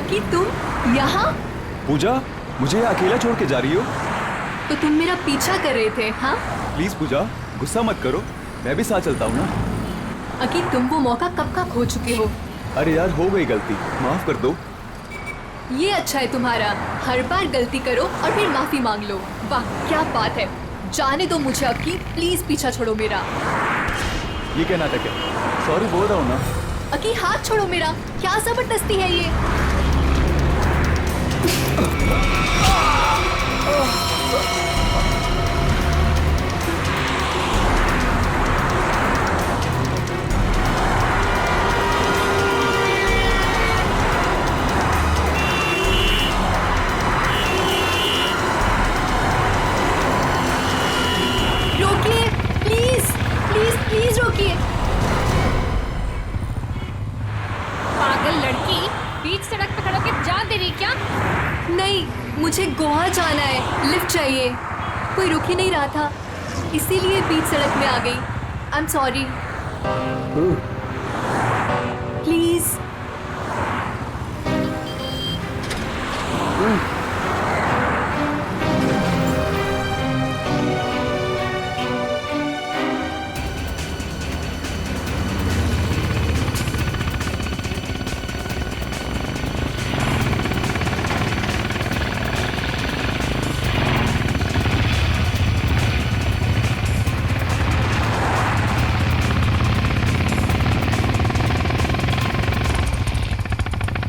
अकी तुम यहाँ? पूजा, मुझे यहाँ अकेला छोड़ के जा रही हो? तो तुम मेरा पीछा कर रहे थे, हाँ? प्लीज पूजा, गुस्सा मत करो, मैं भी साथ चलता हूँ ना। अकी तुम वो मौका कब का खो चुके हो। अरे यार, हो गई गलती, माफ कर दो। ये अच्छा है तुम्हारा, हर बार गलती करो और फिर माफी मांग लो। वाह क्या बात है। जाने दो मुझे अकी, प्लीज पीछा छोड़ो मेरा। ये क्या नाटक है? सॉरी बोल रहा हूँ ना। अकी हाथ छोड़ो मेरा, क्या जबरदस्ती है ये। रोकिए प्लीज, प्लीज प्लीज रोकिए। पागल लड़की, बीच सड़क पे खड़ा होकर जान दे रही क्या? नहीं, मुझे गोवा जाना है, लिफ्ट चाहिए। कोई रुक ही नहीं रहा था, इसीलिए बीच सड़क में आ गई। आई am sorry. Please.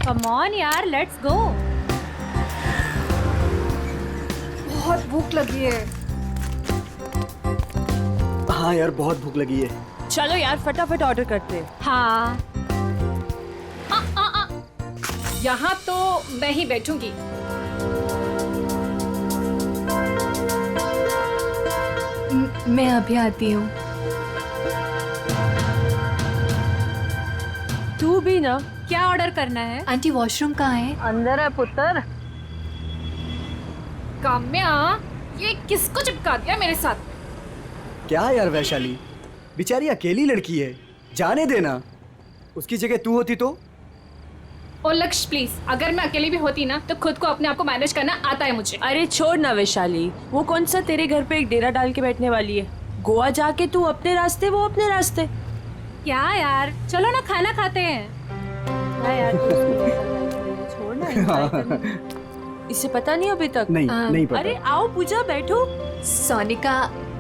Come on यार, लेट्स गो। बहुत भूख लगी है। हाँ यार, बहुत भूख लगी है। चलो यार फटाफट ऑर्डर करते हैं। हाँ यहाँ तो मैं ही बैठूंगी। मैं अभी आती हूँ। तू भी ना। क्या ऑर्डर करना है? आंटी वॉशरूम कहाँ है? अंदर है पुत्र। काम्या, ये किसको चिपका दिया मेरे साथ? क्या यार वैशाली, बेचारी अकेली लड़की है, जाने देना। उसकी जगह तू होती तो? ओ लक्ष्य प्लीज, अगर मैं अकेली भी होती ना तो खुद को अपने आप को मैनेज करना आता है मुझे। अरे छोड़ ना वैशाली, वो कौन सा तेरे घर पे एक डेरा डाल के बैठने वाली है। गोवा जाके तू अपने रास्ते, वो अपने रास्ते। क्या यार, चलो ना खाना खाते हैं। यार छोड़ ना, enjoy करना। इसे पता नहीं अभी तक? नहीं पता। अरे आओ पूजा, बैठो। सोनिका,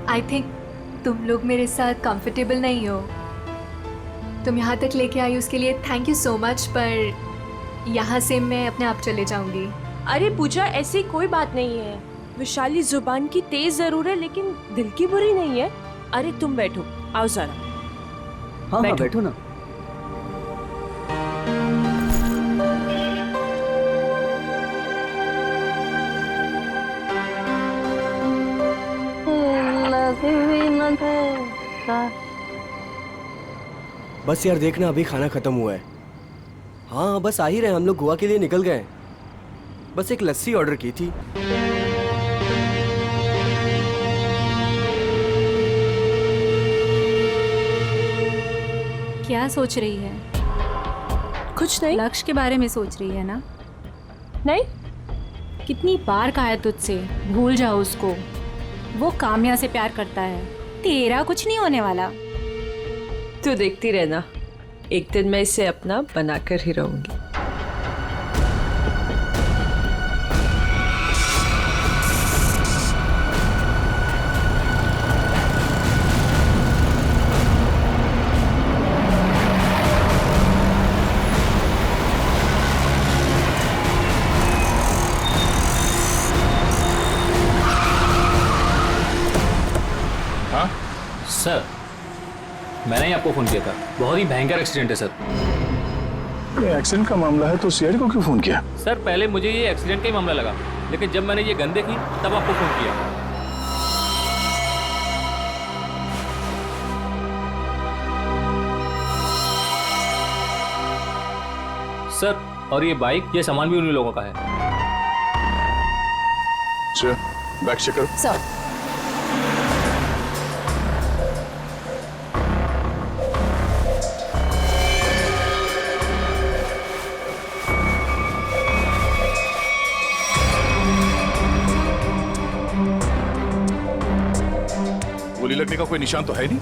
आई थिंक तुम लोग मेरे साथ कंफर्टेबल नहीं हो। तुम यहाँ तक लेके आई उसके लिए थैंक यू सो मच, पर यहाँ से मैं अपने आप चले जाऊंगी। अरे पूजा, ऐसी कोई बात नहीं है। वैशाली जुबान की तेज जरूर है लेकिन दिल की बुरी नहीं है। अरे तुम बैठो, आओ जरा। हाँ बैठो। बैठो ना। बस यार देखना, अभी खाना खत्म हुआ है। हाँ बस आ ही रहे, हम लोग गोवा के लिए निकल गए। बस एक लस्सी ऑर्डर की थी। क्या सोच रही है? कुछ नहीं। लक्ष्य के बारे में सोच रही है ना? नहीं। कितनी बार कहा है तुझसे, भूल जाओ उसको। वो काम्या से प्यार करता है, तेरा कुछ नहीं होने वाला। तू देखती रहना, एक दिन मैं इसे अपना बनाकर ही रहूंगी। हाँ सर, मैंने ही आपको फ़ोन किया था। बहुत ही भयंकर एक्सीडेंट है सर। ये एक्सीडेंट का मामला है तो सीआईडी को क्यों फोन किया? सर पहले मुझे ये एक्सीडेंट का ही मामला लगा, लेकिन जब मैंने ये गन देखी तब आपको फ़ोन किया। सर और ये बाइक, ये सामान भी उन्हीं लोगों का है। सर बैग चेक करो। सर धक्के का कोई निशान तो है नहीं।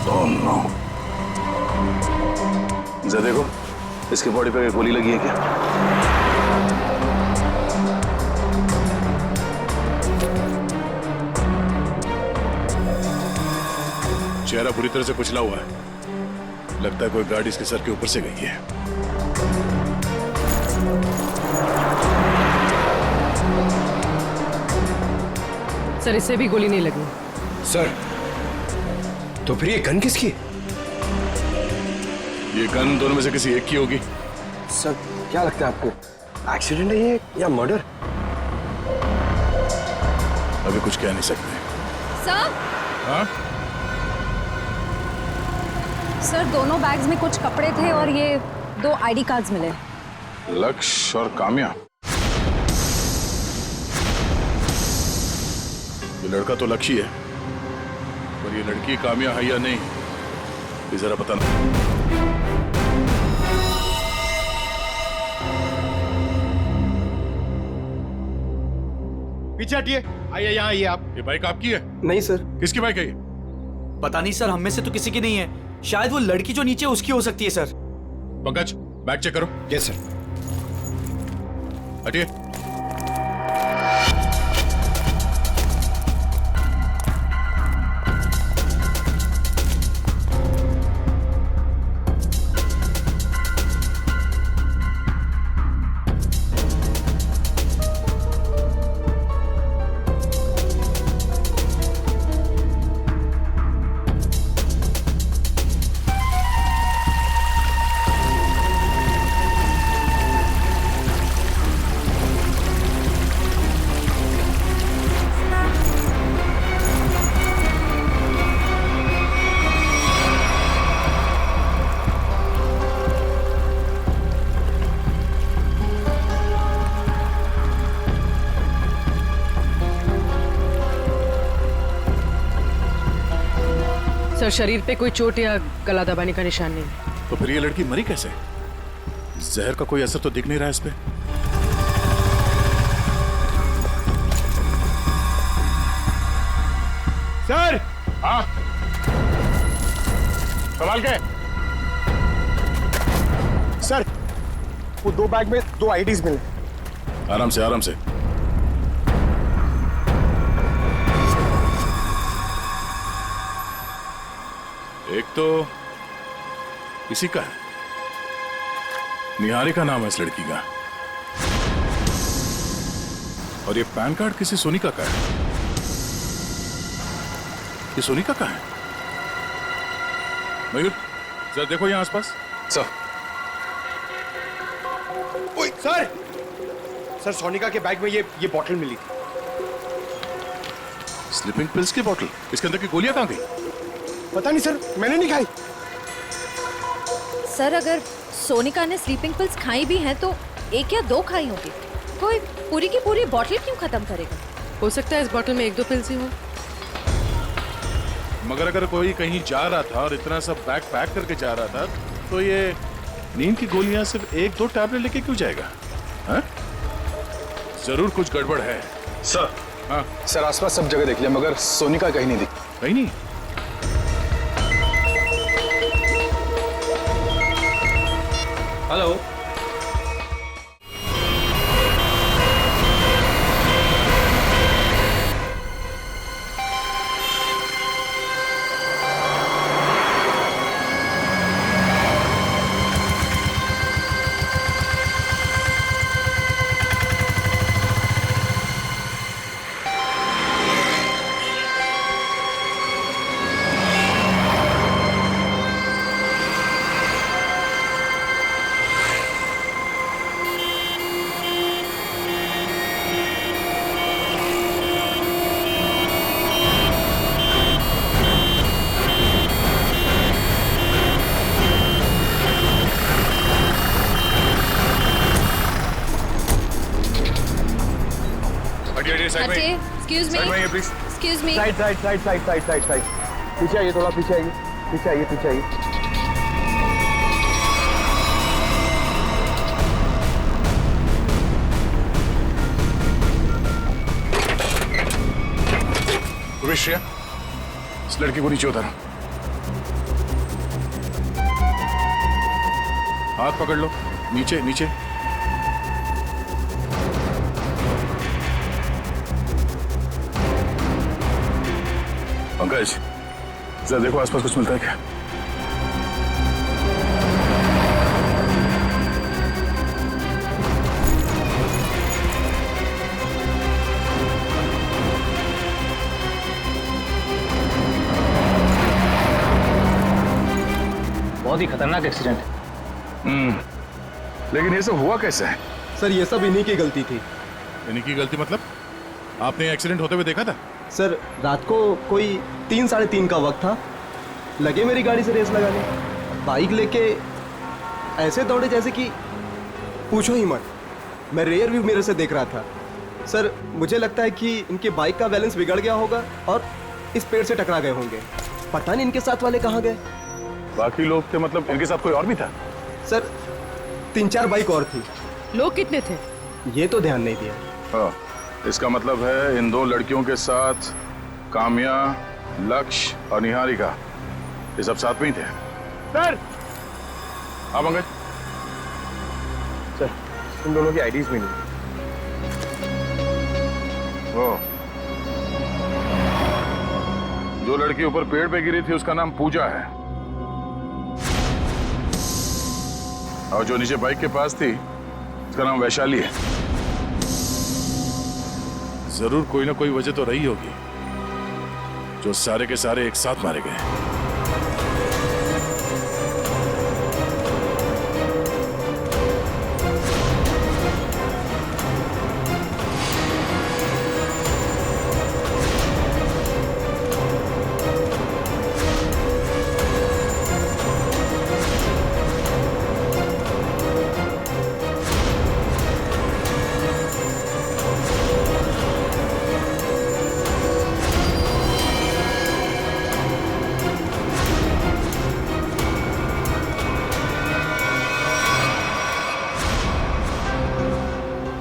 Oh no. जरा देखो इसके बॉडी पे गोली लगी है क्या? चेहरा बुरी तरह से कुचला हुआ है, लगता है कोई गाड़ी इसके सर के ऊपर से गई है। सर इससे भी गोली नहीं लगी। सर तो फिर ये गन किसकी? ये गन दोनों में से किसी एक की होगी। सर क्या लगता है आपको, एक्सीडेंट है ये या मर्डर? अभी कुछ कह नहीं सकते। सर हाँ सर दोनों बैग्स में कुछ कपड़े थे और ये 2 आईडी कार्ड्स मिले। लक्ष्य और काम्या, ये लड़का तो लक्ष्य है, पर ये लड़की काम्या है या नहीं ये जरा पता नहीं। पीछे हटिए, आइए यहाँ आइए आप। ये बाइक आपकी है? नहीं सर। किसकी बाइक है ये? पता नहीं सर, हम में से तो किसी की नहीं है। शायद वो लड़की जो नीचे उसकी हो सकती है सर। पंकज बैग चेक करो। Yes sir. हटिए। सर शरीर पे कोई चोट या गला दबाने का निशान नहीं। तो फिर ये लड़की मरी कैसे? जहर का कोई असर तो दिख नहीं रहा इस पे। सर हाँ संभाल के। सर वो 2 बैग में 2 आईडीज मिले। आराम से आराम से। एक तो इसी का है, निहारिका नाम है इस लड़की का, और ये पैन कार्ड किसी सोनिका का है। ये सोनिका का है। मयूर जरा देखो यहां आसपास। सर। ओए सर, सर सोनिका के बैग में ये बॉटल मिली थी। स्लीपिंग पिल्स की बोतल, इसके अंदर की गोलियां कहां गई? पता नहीं सर, मैंने नहीं खाई। सर अगर सोनिका ने स्लीपिंग पिल्स खाई भी हैं तो 1 या 2 खाई होगी। कोई पूरी की पूरी बॉटल क्यों खत्म करेगा? हो सकता है इस बोतल में 1-2 पिल्स ही हो। मगर अगर कोई कहीं जा रहा था और इतना सब बैग पैक करके जा रहा था तो ये नींद की गोलियां सिर्फ 1-2 टैबलेट लेके क्यों जाएगा? हाँ? जरूर कुछ गड़बड़ है। सर। हाँ सर आसपास सब जगह देख लिया मगर सोनिका कहीं नहीं दिखी। कहीं नहीं? हेलो। हटिए, excuse me, excuse me. Side side side side side side side पीछे आइए, थोड़ा पीछे आइए, पीछे आइए, पीछे आइए। श्रेया, इस लड़के को नीचे उतारो। हाथ पकड़ लो, नीचे नीचे। पंकज, जरा देखो आसपास कुछ मिलता है क्या? बहुत ही खतरनाक एक्सीडेंट है। लेकिन ये सब हुआ कैसे है? सर ये सब इन्हीं की गलती थी। इन्हीं की गलती मतलब? आपने एक्सीडेंट होते हुए देखा था? सर रात को कोई 3 साढ़े 3 का वक्त था, लगे मेरी गाड़ी से रेस लगाने, बाइक लेके ऐसे दौड़े जैसे कि पूछो ही मत। मैं रेयर व्यू मिरर से देख रहा था। सर मुझे लगता है कि इनके बाइक का बैलेंस बिगड़ गया होगा और इस पेड़ से टकरा गए होंगे। पता नहीं इनके साथ वाले कहाँ गए। बाकी लोग थे मतलब इनके साथ कोई और भी था? सर 3-4 बाइक और थी। लोग कितने थे? ये तो ध्यान नहीं दिया। हाँ, इसका मतलब है इन 2 लड़कियों के साथ काम्या, लक्ष्य और निहारिका, ये सब साथ में ही थे। सर! हाँ पंकज? सर इन दोनों की आईडीज भी नहीं। ओ, जो लड़की ऊपर पेड़ पे गिरी थी उसका नाम पूजा है, और जो नीचे बाइक के पास थी उसका नाम वैशाली है। जरूर कोई ना कोई वजह तो रही होगी जो सारे के सारे एक साथ मारे गए।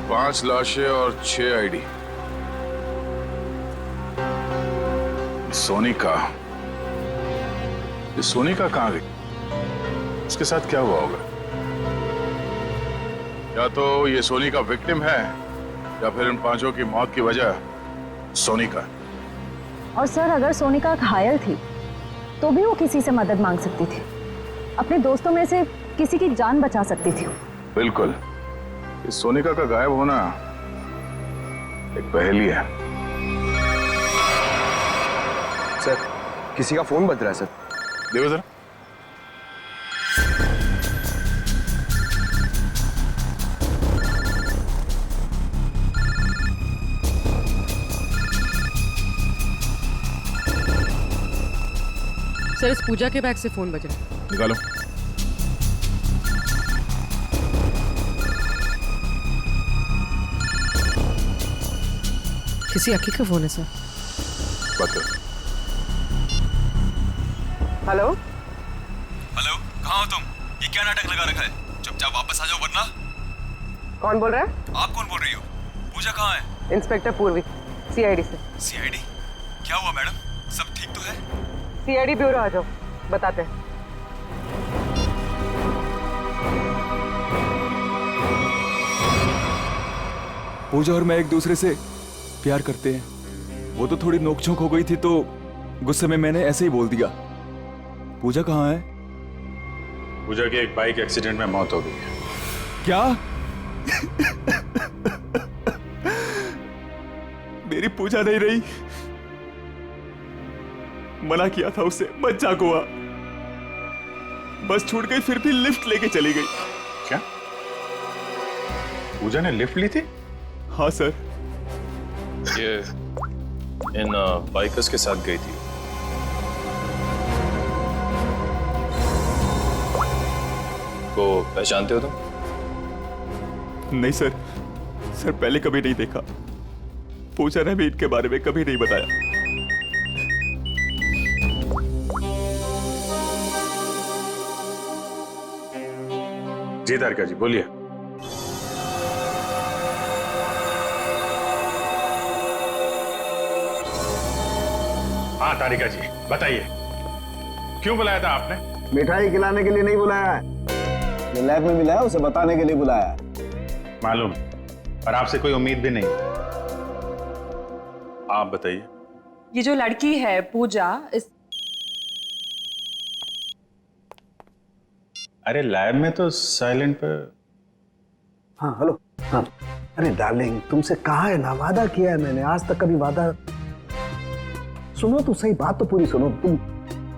पांच लाशें और 6 आईडी। सोनिका, ये सोनिका कहां गई? उसके साथ क्या हुआ होगा? या तो ये सोनिका विक्टिम है या फिर इन 5 की मौत की वजह सोनिका। और सर अगर सोनिका घायल थी तो भी वो किसी से मदद मांग सकती थी, अपने दोस्तों में से किसी की जान बचा सकती थी। बिल्कुल, इस सोनिका का गायब होना एक पहेली है। सर किसी का फोन बज रहा है सर। देखो जरा। सर इस पूजा के बैग से फोन बज रहा है। निकालो। किसी अक्की का फोन है सर। बात करो। हेलो हेलो, कहाँ हो तुम? ये क्या नाटक लगा रखा है? चुपचाप वापस आ जाओ वरना। कौन बोल रहा है? आप कौन बोल रही हो? पूजा कहाँ है? इंस्पेक्टर पूर्वी, सीआईडी से। सीआईडी? क्या हुआ मैडम? सब ठीक तो है? सीआईडी ब्यूरो आ जाओ, बताते हैं। पूजा और मैं एक दूसरे से प्यार करते हैं। वो तो थोड़ी नोकझोंक हो गई थी तो गुस्से में मैंने ऐसे ही बोल दिया। पूजा कहाँ है? पूजा की एक बाइक एक्सीडेंट में मौत हो गई है। क्या? मेरी पूजा नहीं रही। मना किया था उसे, मत हुआ। बस छूट गई, फिर भी लिफ्ट लेके चली गई। क्या पूजा ने लिफ्ट ली थी? हाँ सर। ये इन बाइकर्स के साथ गई थी। को पहचानते हो तुम? नहीं सर, सर पहले कभी नहीं देखा। पूजा ने भी इनके बारे में कभी नहीं बताया। जी तारिका जी बोलिए। हाँ तारिका जी बताइए, क्यों बुलाया था आपने? मिठाई खिलाने के लिए नहीं बुलाया है, जो लैब में मिला है उसे बताने के लिए बुलाया है। मालूम, पर आपसे कोई उम्मीद भी नहीं। आप बताइए। ये जो लड़की है पूजा, इस अरे लैब में तो साइलेंट पर। हाँ हेलो। हाँ अरे डार्लिंग, तुमसे कहा है ना, वादा किया है मैंने, आज तक कभी वादा। सुनो तो सही, बात तो पूरी सुनो तुम।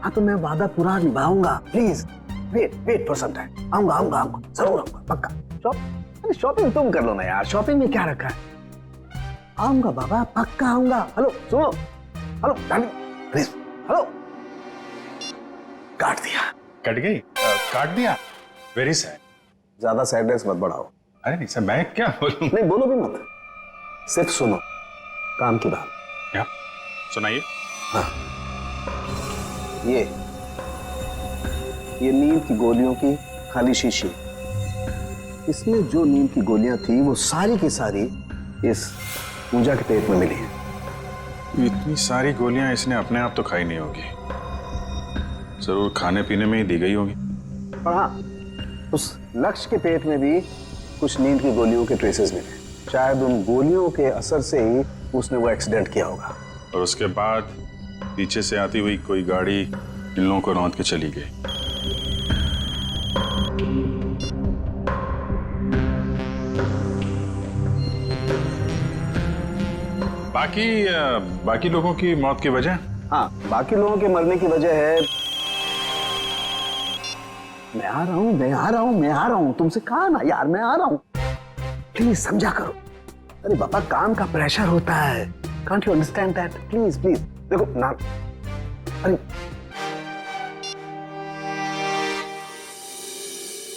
हाँ तो मैं वादा पूरा निभाऊंगा, please wait for some time. आऊंगा आऊंगा आऊंगा, जरूर आऊंगा, पक्का। अरे शॉपिंग तुम कर लो ना यार, शॉपिंग में क्या रखा है। आऊंगा बाबा, पक्का आऊंगा। हेलो सुनो, हेलो डार्लिंग प्लीज, हेलो। काट दिया। कट गई? काट दिया? Very sad. ज्यादा सैडनेस मत बढ़ाओ। अरे नहीं सर, मैं क्या बोलूं? नहीं बोलो भी मत, सिर्फ सुनो काम की बात। क्या सुनाइए? हाँ ये नींद की गोलियों की खाली शीशी, इसमें जो नींद की गोलियां थी वो सारी की सारी इस पूजा के पेट में मिली है। इतनी सारी गोलियां इसने अपने आप तो खाई नहीं होगी, जरूर खाने पीने में ही दी गई होगी। और हाँ, उस लक्ष्य के पेट में भी कुछ नींद की गोलियों के ट्रेसेस मिले। शायद उन गोलियों के असर से ही उसने वो एक्सीडेंट किया होगा। और उसके बाद पीछे से आती हुई कोई गाड़ी इन लोगों को रौंद के चली गई। बाकी लोगों की मौत की वजह? हाँ, बाकी लोगों के मरने की वजह है। मैं आ रहा हूँ, तुमसे कहा ना यार, मैं आ रहा हूँ, प्लीज समझा करो। अरे बाबा, काम का प्रेशर होता है, can't you understand that? Please देखो ना। अरे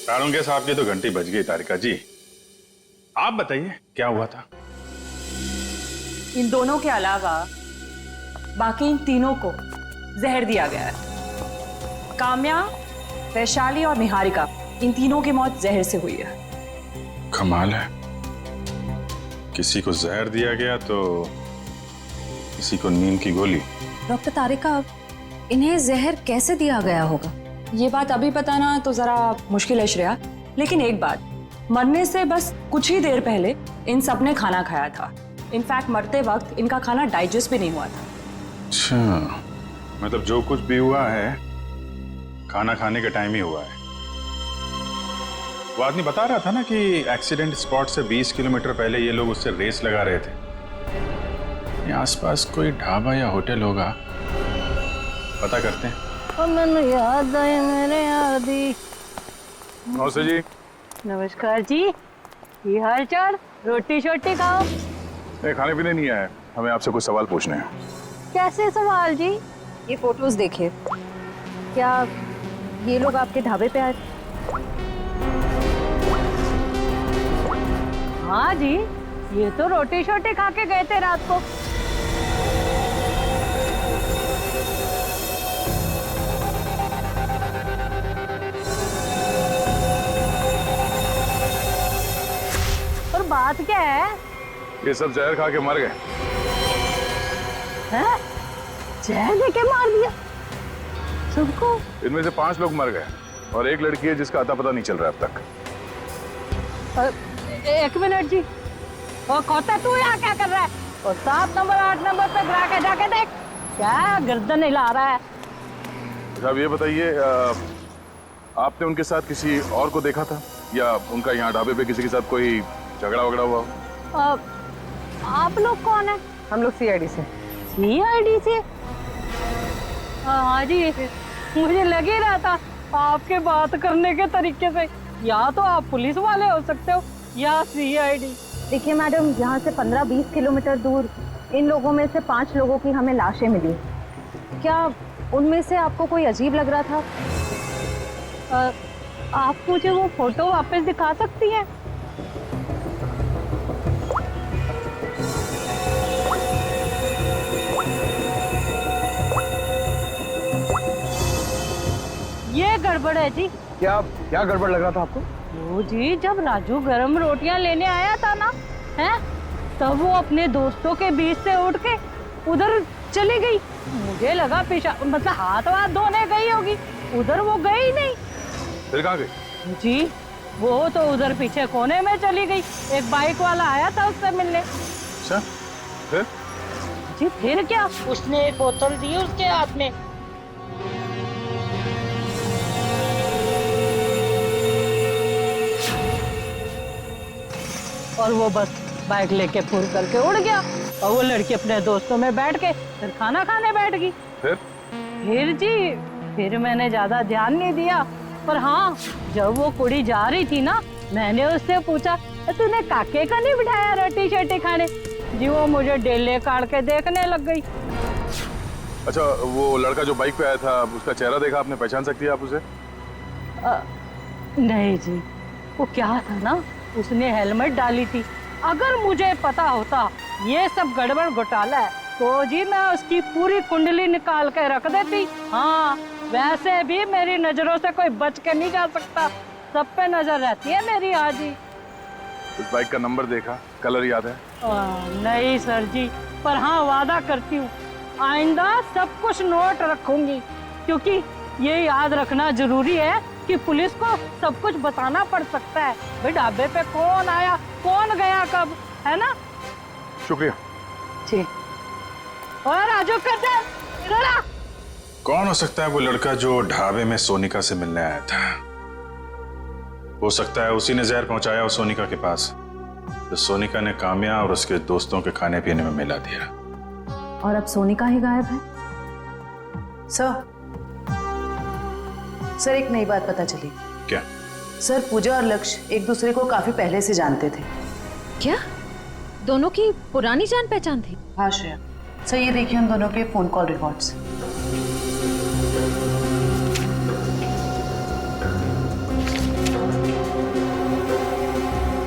तारुंगे साहब की तो घंटी बज गई। तारिका जी आप बताइए क्या हुआ था? इन दोनों के अलावा बाकी इन तीनों को जहर दिया गया है। काम्या, वैशाली और निहारिका, इन तीनों की मौत जहर से हुई है। कमाल है, किसी को जहर दिया गया तो किसी को नींद की गोली। डॉक्टर तारिका, इन्हें जहर कैसे दिया गया होगा? ये बात अभी बताना तो जरा मुश्किल है श्रेया, लेकिन एक बात, मरने से बस कुछ ही देर पहले इन सब ने खाना खाया था। इनफैक्ट मरते वक्त इनका खाना डाइजेस्ट भी नहीं हुआ था। अच्छा, मतलब जो कुछ भी हुआ है खाना खाने के टाइम ही हुआ है। वो आदमी बता रहा था ना कि एक्सीडेंट स्पॉट से 20 किलोमीटर पहले ये लोग उससे रेस लगा रहे थे। आसपास कोई ढाबा या होटल होगा, पता करते हैं। याद आए मेरे यादी। नमस्ते जी। नमस्कार जी, ये हाल चाल? रोटी शोटी खाओ। नहीं, खाने पीने नहीं आया, हमें आपसे कुछ सवाल पूछने हैं। कैसे सवाल जी? ये फोटोज देखिए, क्या ये लोग आपके ढाबे पे आए? हाँ जी, ये तो रोटी शोटी खा के गए थे रात को। और बात क्या है? ये सब जहर खा के मर गए। हैं? जहर लेके मार दिया सबको? इनमें से 5 लोग मर गए और एक लड़की है जिसका अता पता नहीं चल रहा अब तक। एक मिनट जी, और खोता तू यहाँ क्या कर रहा है? और 7 नंबर 8 नंबर पे गिरा के जाके देख, क्या गर्दन हिला रहा है। साहब ये बताइए, आपने उनके साथ किसी और को देखा था या उनका यहाँ ढाबे पे किसी के साथ कोई झगड़ा वगड़ा हुआ? आप लोग कौन है? हम लोग सीआईडी से। सीआईडी से? हाँ जी, मुझे लग ही रहा था आपके बात करने के तरीके से, या तो आप पुलिस वाले हो सकते हो या सीआईडी। देखिए मैडम, यहाँ से 15-20 किलोमीटर दूर इन लोगों में से 5 लोगों की हमें लाशें मिली। क्या उनमें से आपको कोई अजीब लग रहा था? आप मुझे वो फोटो वापस दिखा सकती हैं? ये गड़बड़ है जी। क्या गड़बड़ लग रहा था आपको? वो जी, जब राजू गरम रोटियां लेने आया था ना, हैं, तब वो अपने दोस्तों के बीच से उठ के उधर चली गई। मुझे लगा मतलब हाथ वाथ धोने गई होगी, उधर वो गई नहीं। फिर कहाँ गई? जी वो तो उधर पीछे कोने में चली गई, एक बाइक वाला आया था उससे मिलने। अच्छा, फिर? जी फिर क्या, उसने एक बोतल दी उसके हाथ में। और वो बस बाइक लेके फुर करके उड़ गया, और वो लड़की अपने दोस्तों में बैठ के फिर खाना खाने बैठ गई। फिर जी फिर मैंने ज्यादा ध्यान नहीं दिया, पर हाँ जब वो कुड़ी जा रही थी ना, मैंने उससे पूछा तूने काके का नहीं बिठाया रोटी शोटी खाने? जी वो मुझे डेले काट के देखने लग गई। अच्छा, वो लड़का जो बाइक पे आया था, उसका चेहरा देखा आपने? पहचान सकती है आप उसे? नहीं जी, वो क्या था ना, उसने हेलमेट डाली थी। अगर मुझे पता होता ये सब गड़बड़ घोटाला है तो जी मैं उसकी पूरी कुंडली निकाल के रख देती। हाँ वैसे भी मेरी नजरों से कोई बच के नहीं जा सकता, सब पे नजर रहती है मेरी। हाँ जी। उस बाइक का नंबर देखा, कलर याद है? नहीं सर जी, पर हाँ वादा करती हूँ आइंदा सब कुछ नोट रखूंगी, क्योंकि ये याद रखना जरूरी है कि पुलिस को सब कुछ बताना पड़ सकता है भाई ढाबे पे कौन आया कौन गया कब, है ना? शुक्रिया जी। और राजू कर कौन हो सकता है वो लड़का जो ढाबे में सोनिका से मिलने आया था? हो सकता है उसी ने जहर पहुंचाया उस सोनिका के पास, तो सोनिका ने काम्या और उसके दोस्तों के खाने पीने में मिला दिया। और अब सोनिका ही गायब है। सर एक नई बात पता चली। क्या? सर पूजा और लक्ष्य एक दूसरे को काफी पहले से जानते थे। क्या दोनों की पुरानी जान पहचान थी? हाँ श्रेया, सर ये देखिए उन दोनों के फोन कॉल रिकॉर्ड्स।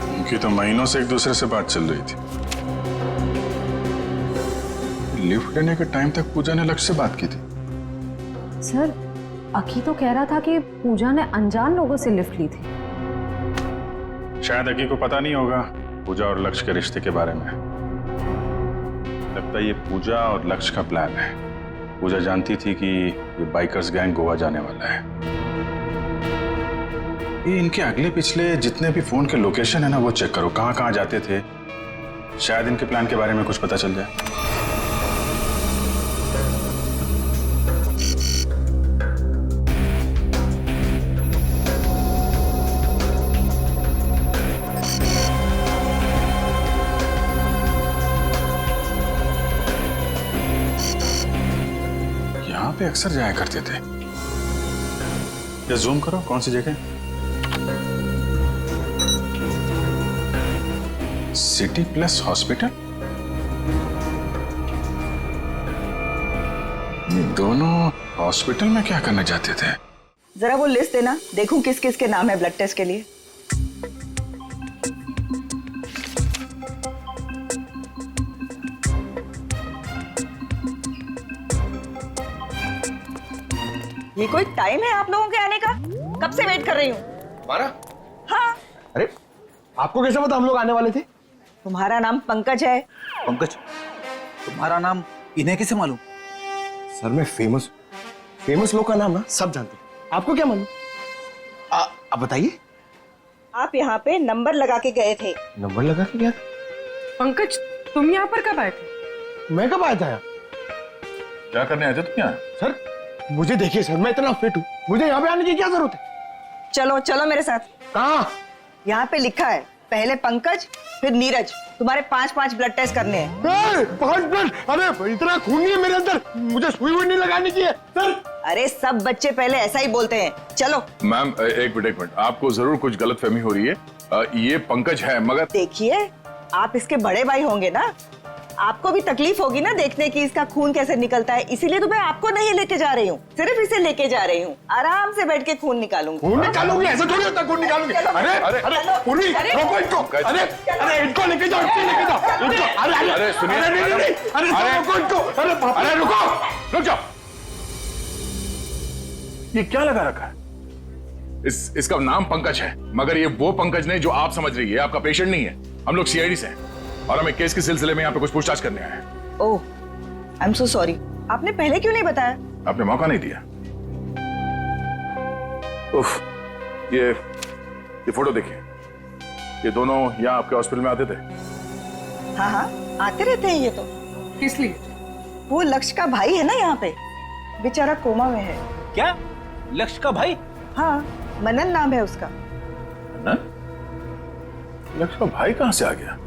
उनकी तो महीनों से एक दूसरे से बात चल रही थी। लिफ्ट लेने के टाइम तक पूजा ने लक्ष्य से बात की थी। सर अकी तो कह रहा था कि पूजा ने अनजान लोगों से लिफ्ट ली थी। शायद अकी को पता नहीं होगा पूजा और लक्ष्य के रिश्ते के बारे में। लगता है ये पूजा और लक्ष्य का प्लान है। पूजा जानती थी कि ये बाइकर्स गैंग गोवा जाने वाला है। ये इनके अगले पिछले जितने भी फोन के लोकेशन है ना, वो चेक करो, कहाँ कहाँ जाते थे। शायद इनके प्लान के बारे में कुछ पता चल जाए। यहाँ पे अक्सर जाया करते थे। ये जूम करो, कौन सी जगह? City plus hospital. ये दोनों हॉस्पिटल में क्या करने जाते थे? जरा वो लिस्ट देना, देखूं किस किस के नाम है ब्लड टेस्ट के लिए। ये कोई टाइम है आप लोगों के आने का? कब से वेट कर रही हूँ। हमारा? हाँ। अरे आपको कैसे पता हम लोग आने वाले थे? तुम्हारा नाम पंकज है। पंकज? तुम्हारा नाम इन्हें कैसे मालूम? सर मैं फेमस लोग का नाम ना सब जानते हैं, आपको क्या मालूम? आप बताइए। आप यहाँ पे नंबर लगा के गए थे। नंबर लगा के गया? पंकज तुम यहाँ पर कब आए थे? मैं कब आया था? क्या करने आए थे तुम यहाँ? सर मुझे देखिए सर, मैं इतना फिट हूँ, मुझे यहाँ पे आने की क्या जरूरत है? चलो चलो मेरे साथ। कहाँ? यहाँ पे लिखा है पहले पंकज फिर नीरज, तुम्हारे 5-5 ब्लड टेस्ट करने हैं। 5 ब्लड? अरे इतना खून नहीं है मेरे अंदर, मुझे सुई वुई नहीं लगानी चाहिए सर। अरे सब बच्चे पहले ऐसा ही बोलते हैं। चलो। मैम एक मिनट, आपको जरूर कुछ गलतफहमी हो रही है। ये पंकज है, मगर देखिए आप इसके बड़े भाई होंगे ना, आपको भी तकलीफ होगी ना देखने की इसका खून कैसे निकलता है, इसीलिए तो मैं आपको नहीं लेके जा रही हूँ, सिर्फ इसे लेके जा रही हूँ। आराम से बैठ के खून निकालूंगी। खून निकालूंगी? ऐसे थोड़ी होता खून निकालूंगी। अरे अरे अरे पूरी रोको इनको। अरे अरे इनको लेके जाओ, इनको लेके जाओ। अरे अरे सुनिए, अरे रोको इनको। अरे रुको, रुक जाओ। ये क्या लगा रखा है? इसका नाम पंकज है, मगर ये वो पंकज नहीं जो आप समझ रही है। आपका पेशेंट नहीं है। हम लोग सीआईडी से हैं और हमें केस के सिलसिले में यहाँ पे कुछ पूछताछ करने आए हैं। ओह आई एम सो सॉरी, आपने पहले क्यों नहीं बताया? आपने मौका नहीं दिया। उफ, ये फोटो देखिए, ये दोनों यहाँ आपके हॉस्पिटल में आते थे। हाँ हाँ, आते रहते हैं ये तो। किस लिए? वो लक्ष्य का भाई है ना यहाँ पे, बेचारा कोमा में है। क्या? लक्ष्य का भाई? हाँ, मनन नाम है उसका। ना? लक्ष्य का भाई कहाँ से आ गया?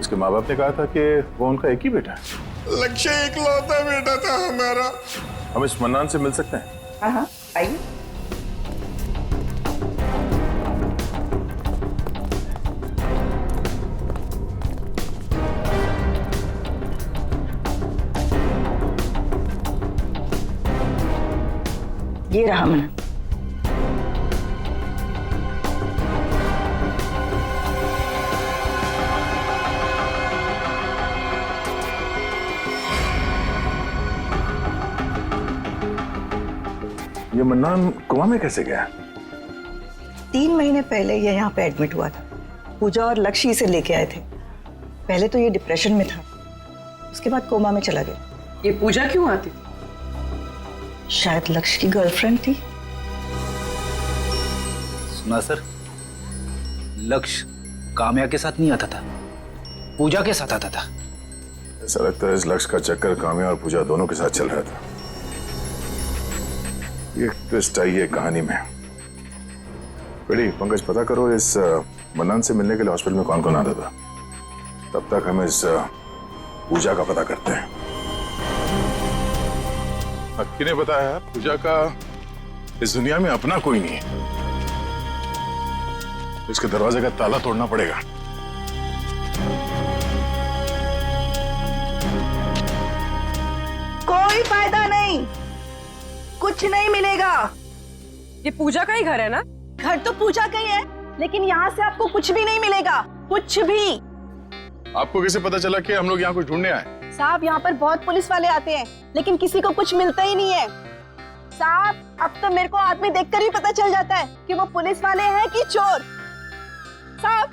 उसके माँ बाप ने कहा था कि वो उनका एक ही बेटा है। लक्ष्य इकलौता बेटा था हमारा। हम इस मन्नान से मिल सकते हैं? हाँ हाँ, आइए। ये रहा मनन। ये मन्नान कोमा में कैसे गया? 3 महीने पहले ये यहाँ पे एडमिट हुआ था। पूजा और लक्ष्य इसे लेके आए थे। पहले तो ये डिप्रेशन में था, उसके बाद कोमा में चला गया। ये पूजा क्यों आती थी? शायद लक्ष्य की गर्लफ्रेंड थी। सुना सर, लक्ष्य काम्या के साथ नहीं आता था, पूजा के साथ आता था। ऐसा लगता है इस लक्ष्य का चक्कर काम्या और पूजा दोनों के साथ चल रहा था। ये ट्विस्ट आई है कहानी में। बेटी पंकज, पता करो इस मन्नान से मिलने के लिए हॉस्पिटल में कौन कौन आता था। तब तक हम इस पूजा का पता करते हैं। किन्हें बताया है? पूजा का इस दुनिया में अपना कोई नहीं है। इसके दरवाजे का ताला तोड़ना पड़ेगा। कोई फायदा नहीं, कुछ नहीं मिलेगा। ये पूजा का ही घर है ना? घर तो पूजा का ही है, लेकिन यहाँ से आपको कुछ भी नहीं मिलेगा, कुछ भी। आपको कैसे पता चला कि हम लोग यहाँ कुछ ढूंढने आए? साहब, यहाँ पर बहुत पुलिस वाले आते हैं, लेकिन किसी को कुछ मिलता ही नहीं है। साहब, अब तो मेरे को आदमी देखकर ही पता चल जाता है कि वो पुलिस वाले हैं कि चोर। साहब,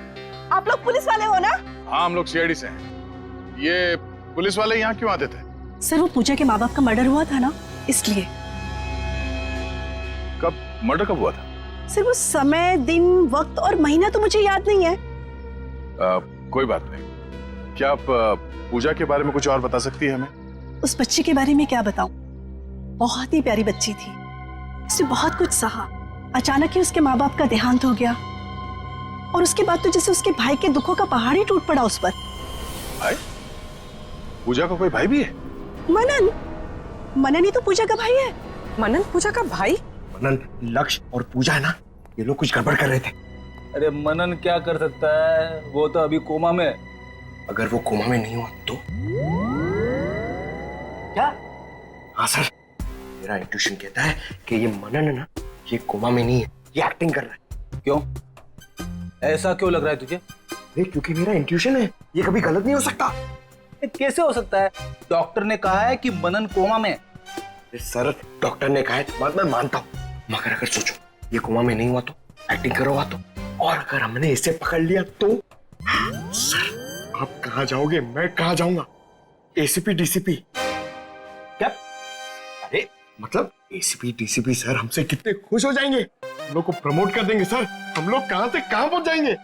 आप लोग पुलिस वाले हो ना? हाँ, हम लोग सीआईडी से हैं। ये पुलिस वाले यहाँ क्यों आते थे? सर, वो पूजा के माँ बाप का मर्डर हुआ था ना, इसलिए। कब मर्डर कब हुआ था? सर, वो समय, दिन, वक्त और महीना तो मुझे याद नहीं है। कोई बात नहीं। क्या आप पूजा के बारे में कुछ और बता सकती है हमें? उस बच्ची के बारे में क्या बताऊं? बहुत ही प्यारी बच्ची थी, उसने बहुत कुछ सहा। अचानक ही उसके माँ बाप का देहांत हो गया, और उसके बाद तो जैसे उसके भाई के दुखों का पहाड़ ही टूट पड़ा उस पर। भाई? पूजा का कोई भाई भी है? मनन। मनन ही तो पूजा का भाई है। मनन पूजा का भाई? मनन, लक्ष्य और पूजा है ना, ये लोग कुछ गड़बड़ कर रहे थे। अरे मनन क्या कर सकता है, वो तो अभी कोमा में। अगर वो कोमा में नहीं हुआ तो? क्या? हाँ सर, मेरा इंट्यूशन कहता है कि ये मनन है ना, ये कोमा में नहीं है, ये एक्टिंग कर रहा है। क्यों? ऐसा क्यों लग रहा है तुझे? क्योंकि मेरा इंट्यूशन है, ये कभी गलत नहीं हो सकता। कैसे हो सकता है? डॉक्टर ने कहा है कि मनन कोमा में। सर, डॉक्टर ने कहा है तो बात मैं मानता हूँ, मगर अगर सोचो ये कोमा में नहीं हुआ तो, एक्टिंग करो हुआ तो, और अगर हमने इसे पकड़ लिया तो? सर, आप कहाँ जाओगे, मैं कहाँ जाऊंगा? ACP DCP? क्या? अरे मतलब एसीपी डीसीपी सर हमसे कितने खुश हो जाएंगे, हम लोग को प्रमोट कर देंगे सर। हम लोग कहाँ से कहाँ पहुंच जाएंगे।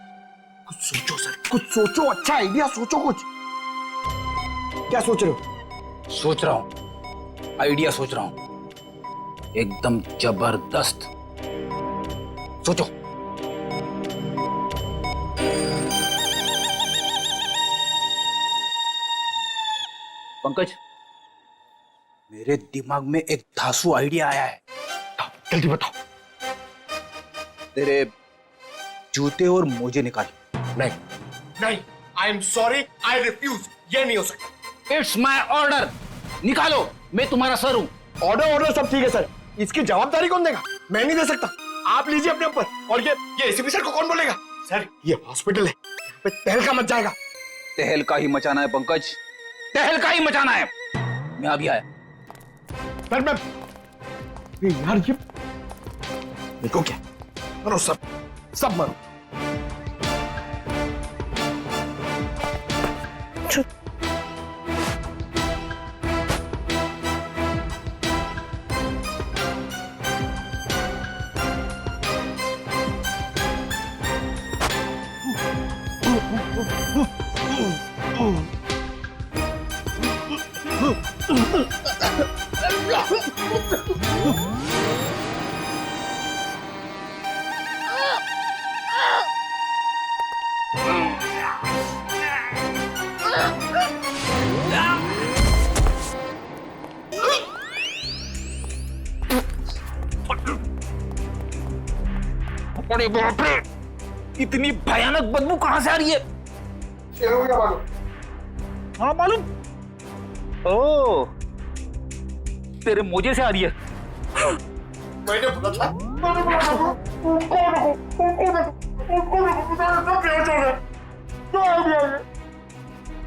कुछ सोचो सर, कुछ सोचो, अच्छा आइडिया सोचो कुछ। क्या सोच रहे हो? सोच रहा हूं, आइडिया सोच रहा हूं, एकदम जबरदस्त। सोचो। पंकज, मेरे दिमाग में एक धांसू आइडिया आया है। जल्दी बताओ। तेरे जूते और मोजे निकाल। नहीं नहीं, I am sorry, I refuse, ये नहीं हो सकता। इट्स माई ऑर्डर, निकालो, मैं तुम्हारा सर हूं। ऑर्डर सब ठीक है सर, इसकी जवाबदारी कौन देगा? मैं नहीं दे सकता, आप लीजिए अपने ऊपर। और ये एसीपी सर को कौन बोलेगा? सर, ये हॉस्पिटल है, यहाँ पे तहलका मच जाएगा। तहलका ही मचाना है पंकज, तहलका ही मचाना है। मैं अभी आया। सर मैं यार, ये देखो क्या, मरो सब मरो। अरे बाप रे, इतनी भयानक बदबू कहां से आ रही है? हाँ मालूम। ओ, तेरे मोजे से आ रही है। मैंने बोला था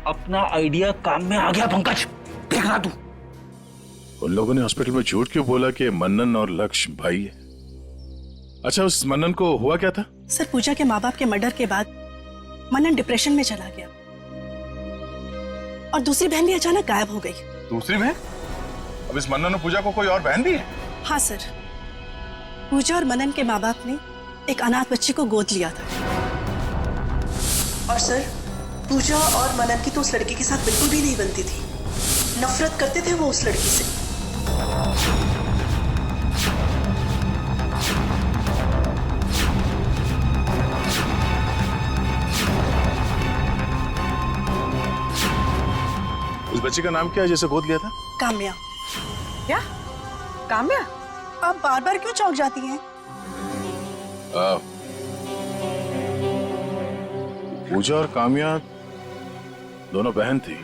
अपना आइडिया काम में आ गया पंकज, देखना तू। उन लोगों ने हॉस्पिटल में झूठ क्यों बोला कि मनन और लक्ष्य भाई है? अच्छा, उस मनन को हुआ क्या था? सर, पूजा के माँ बाप के मर्डर के बाद मनन डिप्रेशन में चला गया और दूसरी बहन भी अचानक गायब हो गई। दूसरी बहन? अब इस मनन और पूजा को कोई और बहन भी है? हाँ सर, पूजा और मनन के माँ बाप ने एक अनाथ बच्ची को गोद लिया था। और सर, पूजा और मनन की तो उस लड़की के साथ बिल्कुल भी नहीं बनती थी, नफरत करते थे वो उस लड़की से। उस बच्ची का नाम क्या है जिसे गोद लिया था? काम्या। क्या? काम्या? आप बार बार क्यों चौंक जाती हैं? पूजा और काम्या दोनों बहन थी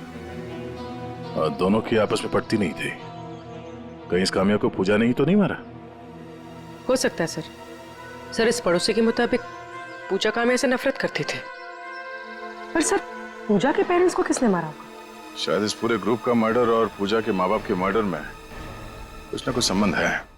और दोनों की आपस में पटती नहीं थी। कहीं इस काम्या को पूजा ने ही तो नहीं मारा? हो सकता है सर। सर, इस पड़ोसी के मुताबिक पूजा काम्या से नफरत करती थी। पर सर, पूजा के पेरेंट्स को किसने मारा होगा? शायद इस पूरे ग्रुप का मर्डर और पूजा के माँ बाप के मर्डर में कुछ ना कुछ संबंध है।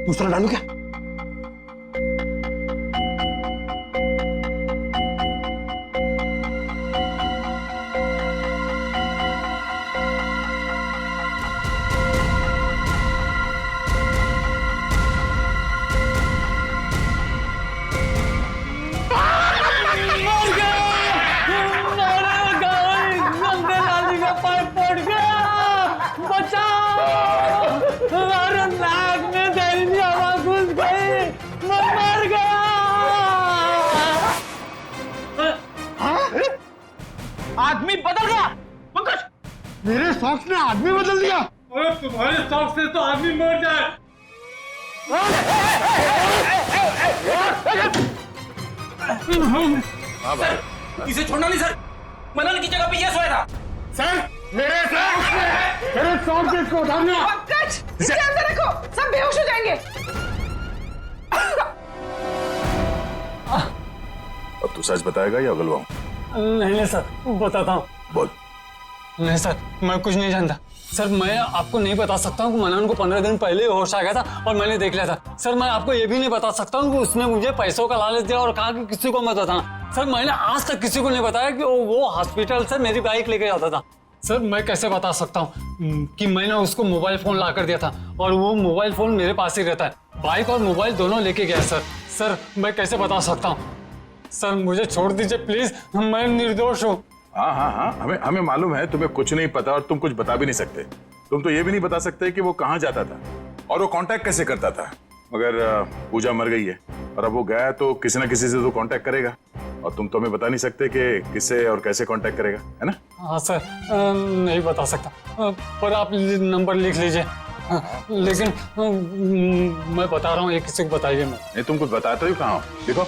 दूसरा डालू क्या? आदमी बदल गया पंकज। मेरे सॉक्स ने आदमी बदल दिया? अरे तुम्हारे सॉक्स से तो आदमी मर जाए। हाँ भाई, इसे छोड़ना नहीं सर। मनन की जगह पे ये सोया था। सर, मेरे सॉक्स इसको उठाना। पंकज, इसे अंदर रखो, सब बेहोश हो जाएंगे। अब तू सच बताएगा या उगलवाऊं? नहीं सर, बताता हूँ। बोल। नहीं सर, मैं कुछ नहीं जानता सर। मैं आपको नहीं बता सकता हूँ कि मनन को 15 दिन पहले होश आ गया था और मैंने देख लिया था। सर, मैं आपको ये भी नहीं बता सकता हूँ कि उसने मुझे पैसों का लालच दिया और कहा कि किसी को मत बताना। सर, मैंने आज तक किसी को नहीं बताया कि वो हॉस्पिटल से मेरी बाइक लेके जाता था। सर, मैं कैसे बता सकता हूँ कि मैंने उसको मोबाइल फोन ला कर दिया था और वो मोबाइल फोन मेरे पास ही रहता है। बाइक और मोबाइल दोनों लेके गया सर। सर, मैं कैसे बता सकता हूँ? सर, मुझे छोड़ दीजिए प्लीज, मैं निर्दोष हूँ। हाँ, हमें मालूम है तुम्हें कुछ नहीं पता और तुम कुछ बता भी नहीं सकते। तुम तो ये भी नहीं बता सकते कि वो कहाँ जाता था और वो कांटेक्ट कैसे करता था। मगर पूजा मर गई है और अब वो गया तो किसी ना किसी से तो कांटेक्ट करेगा और तुम तो हमें बता नहीं सकते कि किससे और कैसे कांटेक्ट करेगा, है ना? हाँ सर, नहीं बता सकता, पर आप नंबर लिख लीजिए। लेकिन मैं बता रहा हूँ, ये किसी को बताइए मत। नहीं, तुम कुछ बताते हो कहाँ हो? देखो।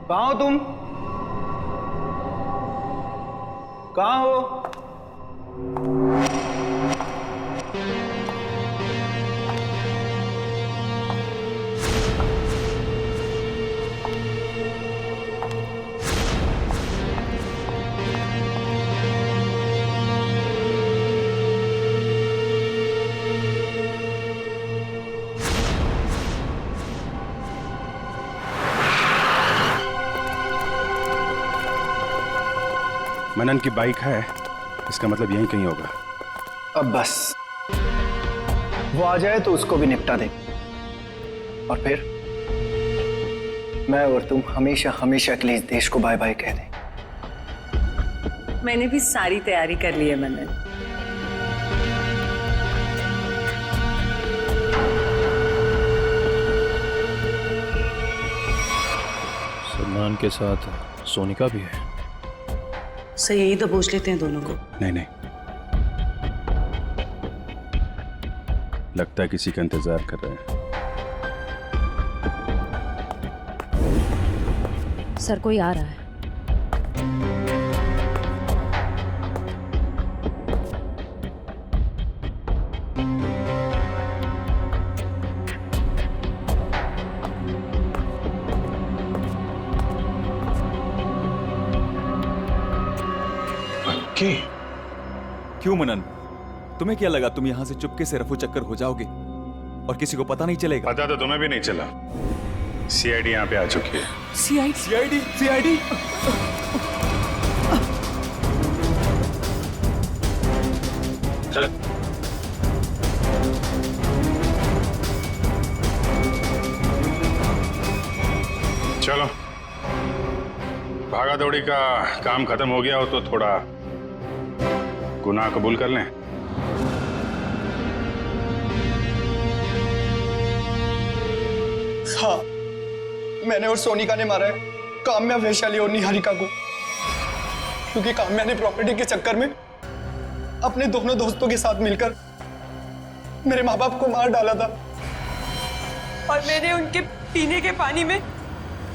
कहाँ हो तुम? कहाँ हो? मनन की बाइक है, इसका मतलब यहीं कहीं होगा। अब बस वो आ जाए तो उसको भी निपटा दे, और फिर मैं और तुम हमेशा हमेशा के लिए इस देश को बाय बाय कह दें। मैंने भी सारी तैयारी कर ली है मनन। सलमान के साथ सोनिका भी है। सही, यही तो पूछ लेते हैं दोनों को। नहीं नहीं, लगता है किसी का इंतजार कर रहे हैं। सर कोई आ रहा है। क्यों मनन, तुम्हें क्या लगा तुम यहां से चुपके से रफू चक्कर हो जाओगे और किसी को पता नहीं चलेगा? पता तो तुम्हें भी नहीं चला। सीआईडी यहाँ पे आ चुकी है। सीआईडी सीआईडी चल। चलो, भागा दौड़ी का काम खत्म हो गया हो तो थोड़ा गुनाह कबूल कर लें। हाँ, मैंने और सोनिका ने मारा है काम्या, वैशाली और निहारिका को, क्योंकि काम्या ने प्रॉपर्टी के चक्कर में अपने दोनों दोस्तों के साथ मिलकर मेरे माँ बाप को मार डाला था। और मैंने उनके पीने के पानी में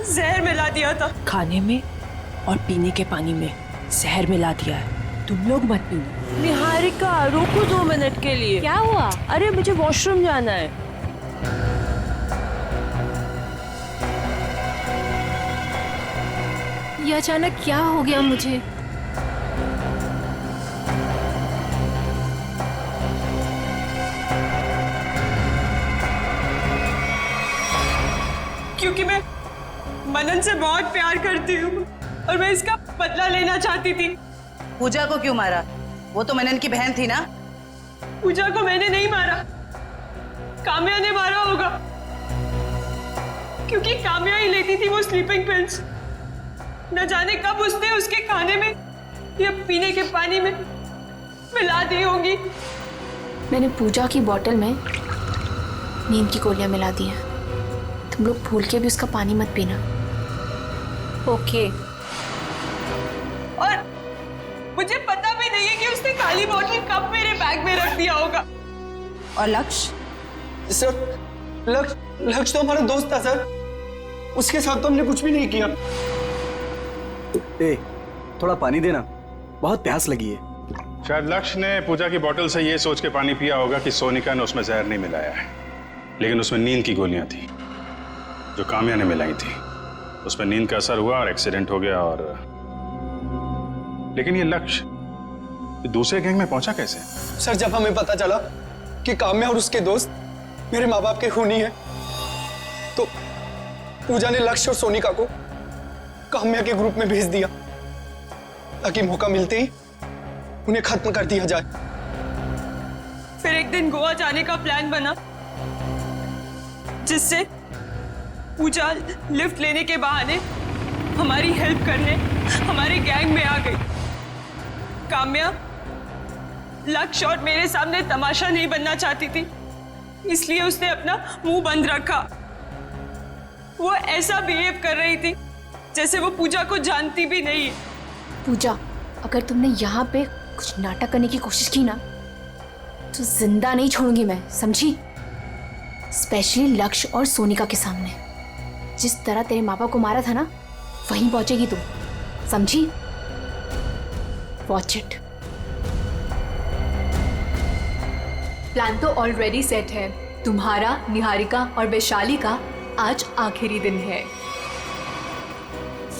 जहर मिला दिया था। खाने में और पीने के पानी में जहर मिला दिया है। तुम लोग मत पीना। निहारिका रुको 2 मिनट के लिए। क्या हुआ? अरे मुझे वॉशरूम जाना है। ये अचानक क्या हो गया मुझे? क्योंकि मैं मनन से बहुत प्यार करती हूँ और मैं इसका बदला लेना चाहती थी। पूजा को क्यों मारा? वो तो मनन की बहन थी ना। पूजा को मैंने नहीं मारा, काम्या ने मारा होगा, क्योंकि काम्या ही लेती थी वो स्लीपिंग पिल्स। न जाने कब उसने उसके खाने में या पीने के पानी में मिला दी होंगी। मैंने पूजा की बोतल में नींद की गोलियां मिला दी हैं। तुम लोग भूल के भी उसका पानी मत पीना। ओके। और मुझे पता भी नहीं है कि उसने काली बोतल कब मेरे बैग में रख दिया होगा। और लक्ष्य? सर, लक्ष्य तो हमारा दोस्त था सर, उसके साथ तो हमने कुछ भी नहीं किया। ए, थोड़ा पानी देना, बहुत प्यास लगी है। शायद लक्ष्य ने पूजा की बोतल से ये सोच के पानी पिया होगा कि सोनिका ने उसमें जहर नहीं मिलाया है, लेकिन उसमें नींद की गोलियां थी जो काम्या ने मिलाई थी। उसमें नींद का असर हुआ और एक्सीडेंट हो गया। और लेकिन ये लक्ष्य दूसरे गैंग में पहुंचा कैसे? सर, जब हमें पता चला कि काम्या और उसके दोस्त मेरे माँ बाप के खूनी हैं, तो पूजा ने लक्ष्य और सोनिका को काम्या के ग्रुप में भेज दिया ताकि मौका मिलते ही उन्हें खत्म कर दिया जाए। फिर एक दिन गोवा जाने का प्लान बना, जिससे पूजा लिफ्ट लेने के बहाने हमारी हेल्प करने हमारे गैंग में आ गई। काम्या लक्ष्य और मेरे सामने तमाशा नहीं बनना चाहती थी, इसलिए उसने अपना मुंह बंद रखा। वो ऐसा बिहेव कर रही थी जैसे वो पूजा को जानती भी नहीं। पूजा, अगर तुमने यहाँ पे कुछ नाटक करने की कोशिश की ना तो जिंदा नहीं छोड़ूंगी मैं, समझी? स्पेशली लक्ष्य और सोनिका के सामने। जिस तरह तेरे माँ बाप को मारा था ना, वहीं पहुंचेगी तू, समझी? Watch it. प्लान तो ऑलरेडी सेट है। तुम्हारा, निहारिका और वैशाली का आज आखिरी दिन है।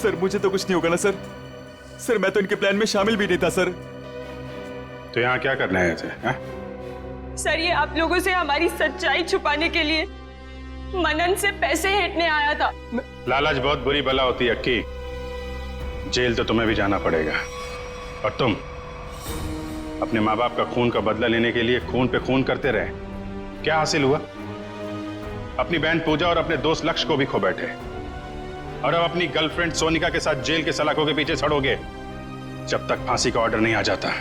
सर मुझे तो कुछ नहीं होगा ना सर? सर मैं तो इनके प्लान में शामिल भी नहीं था सर। तो यहाँ क्या करने आए थे? सर ये आप लोगों से हमारी सच्चाई छुपाने के लिए मनन से पैसे हेटने आया था। लालच बहुत बुरी बला होती है अक्की। जेल तो तुम्हें भी जाना पड़ेगा। और तुम अपने माँ बाप का खून का बदला लेने के लिए खून पे खून करते रहे। क्या हासिल हुआ? अपनी बहन पूजा और अपने दोस्त लक्ष्य को भी खो बैठे, और अब अपनी गर्लफ्रेंड सोनिका के साथ जेल के सलाखों के पीछे सड़ोगे जब तक फांसी का ऑर्डर नहीं आ जाता।